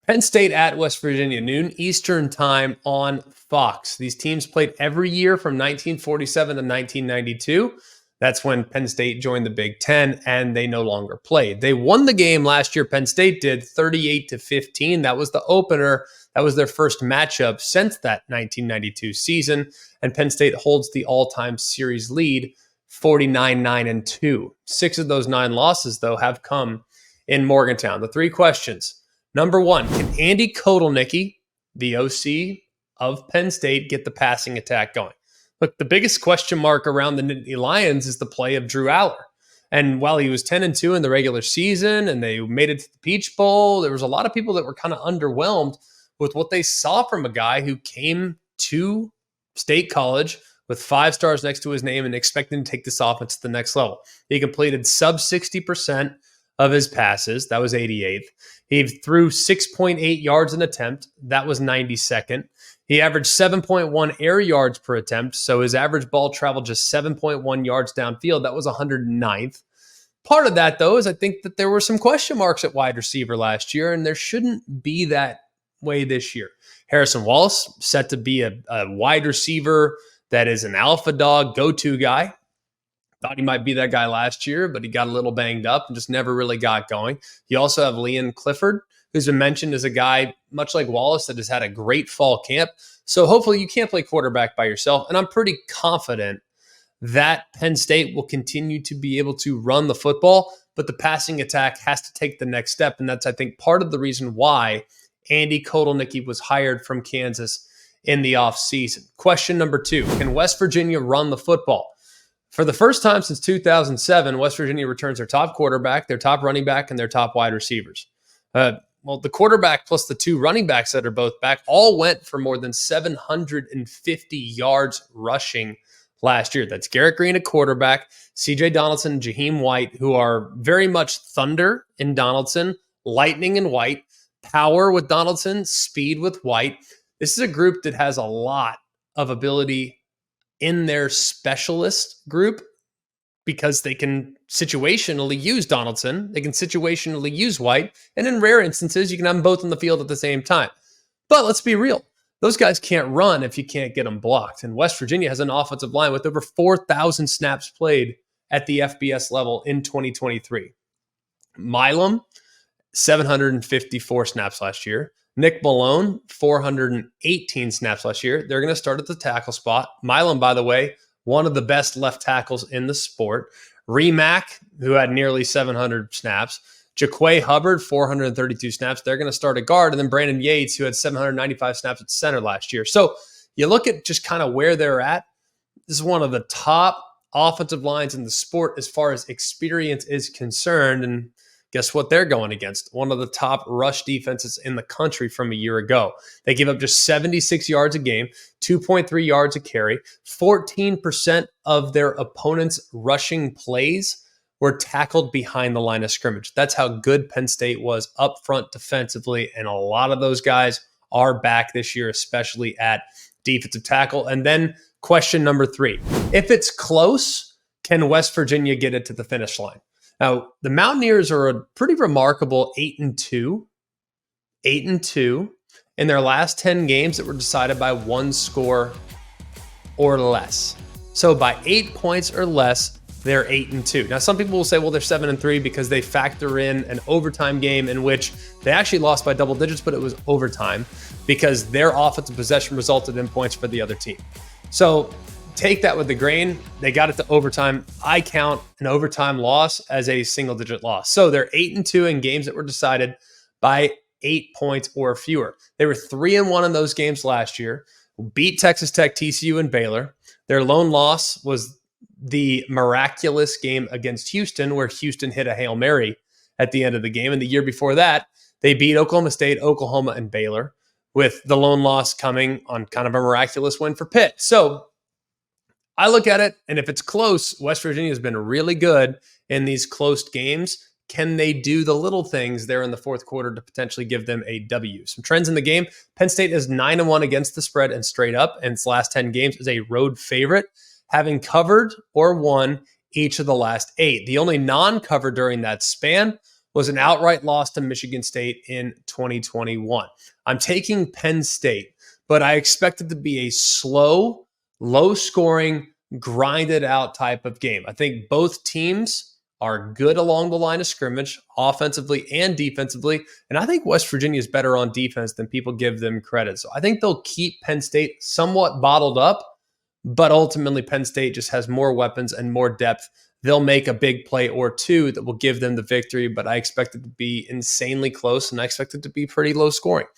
Penn State at West Virginia, noon Eastern time on Fox. These teams played every year from 1947 to 1992. That's when Penn State joined the Big Ten, and they no longer played. They won the game last year. Penn State did 38-15. That was the opener. That was their first matchup since that 1992 season, and Penn State holds the all-time series lead, 49-9-2. 6 of those 9 losses, though, have come in Morgantown. The 3 questions. Number 1, can Andy Kotelnicki, the OC of Penn State, get the passing attack going? Look, the biggest question mark around the Nittany Lions is the play of Drew Aller. And while he was 10-2 in the regular season and they made it to the Peach Bowl, there was a lot of people that were kind of underwhelmed with what they saw from a guy who came to State College with 5 stars next to his name and expecting to take this offense to the next level. He completed sub 60% of his passes. That was 88th. He threw 6.8 yards an attempt. That was 92nd. He averaged 7.1 air yards per attempt. So his average ball traveled just 7.1 yards downfield. That was 109th. Part of that, though, is I think that there were some question marks at wide receiver last year, and there shouldn't be that way this year. Harrison Wallace set to be a wide receiver that is an alpha dog go-to guy. Thought he might be that guy last year, but he got a little banged up and just never really got going. You also have Leon Clifford, who's been mentioned as a guy, much like Wallace, that has had a great fall camp. So hopefully you can't play quarterback by yourself. And I'm pretty confident that Penn State will continue to be able to run the football, but the passing attack has to take the next step. And that's, I think, part of the reason why Andy Kotelnicki was hired from Kansas in the offseason. Question number 2, can West Virginia run the football? For the first time since 2007, West Virginia returns their top quarterback, their top running back, and their top wide receivers. Well, the quarterback plus the 2 running backs that are both back all went for more than 750 yards rushing last year. That's Garrett Green at quarterback, C.J. Donaldson and Jaheim White, who are very much thunder in Donaldson, lightning in White, power with Donaldson, speed with White. This is a group that has a lot of ability in their specialist group because they can situationally use Donaldson, they can situationally use White, and in rare instances, you can have them both on the field at the same time. But let's be real. Those guys can't run if you can't get them blocked. And West Virginia has an offensive line with over 4,000 snaps played at the FBS level in 2023. Milam, 754 snaps last year. Nick Malone, 418 snaps last year. They're going to start at the tackle spot. Milam, by the way, one of the best left tackles in the sport. Remack, who had nearly 700 snaps. Jaquay Hubbard, 432 snaps. They're going to start at guard. And then Brandon Yates, who had 795 snaps at center last year. So you look at just kind of where they're at. This is one of the top offensive lines in the sport as far as experience is concerned. And guess what they're going against? One of the top rush defenses in the country from a year ago. They give up just 76 yards a game, 2.3 yards a carry. 14% of their opponent's rushing plays were tackled behind the line of scrimmage. That's how good Penn State was up front defensively, and a lot of those guys are back this year, especially at defensive tackle. And then question number 3. If it's close, can West Virginia get it to the finish line? Now, the Mountaineers are a pretty remarkable 8-2 in their last 10 games that were decided by 1 score or less. So by 8 points or less, they're 8-2. Now, some people will say, well, they're 7-3 because they factor in an overtime game in which they actually lost by double digits, but it was overtime because their offensive possession resulted in points for the other team. So take that with a grain. They got it to overtime. I count an overtime loss as a single-digit loss. So they're 8-2 in games that were decided by 8 points or fewer. They were 3-1 in those games last year, beat Texas Tech, TCU, and Baylor. Their lone loss was the miraculous game against Houston, where Houston hit a Hail Mary at the end of the game. And the year before that, they beat Oklahoma State, Oklahoma, and Baylor, with the lone loss coming on kind of a miraculous win for Pitt. So I look at it, and if it's close, West Virginia has been really good in these close games. Can they do the little things there in the fourth quarter to potentially give them a W? Some trends in the game. Penn State is 9-1 against the spread and straight up, and its last 10 games is a road favorite, having covered or won each of the last 8. The only non-cover during that span was an outright loss to Michigan State in 2021. I'm taking Penn State, but I expect it to be a slow, low scoring, grinded out type of game. I think both teams are good along the line of scrimmage, offensively and defensively. And I think West Virginia is better on defense than people give them credit. So I think they'll keep Penn State somewhat bottled up, but ultimately Penn State just has more weapons and more depth. They'll make a big play or two that will give them the victory, but I expect it to be insanely close, and I expect it to be pretty low scoring.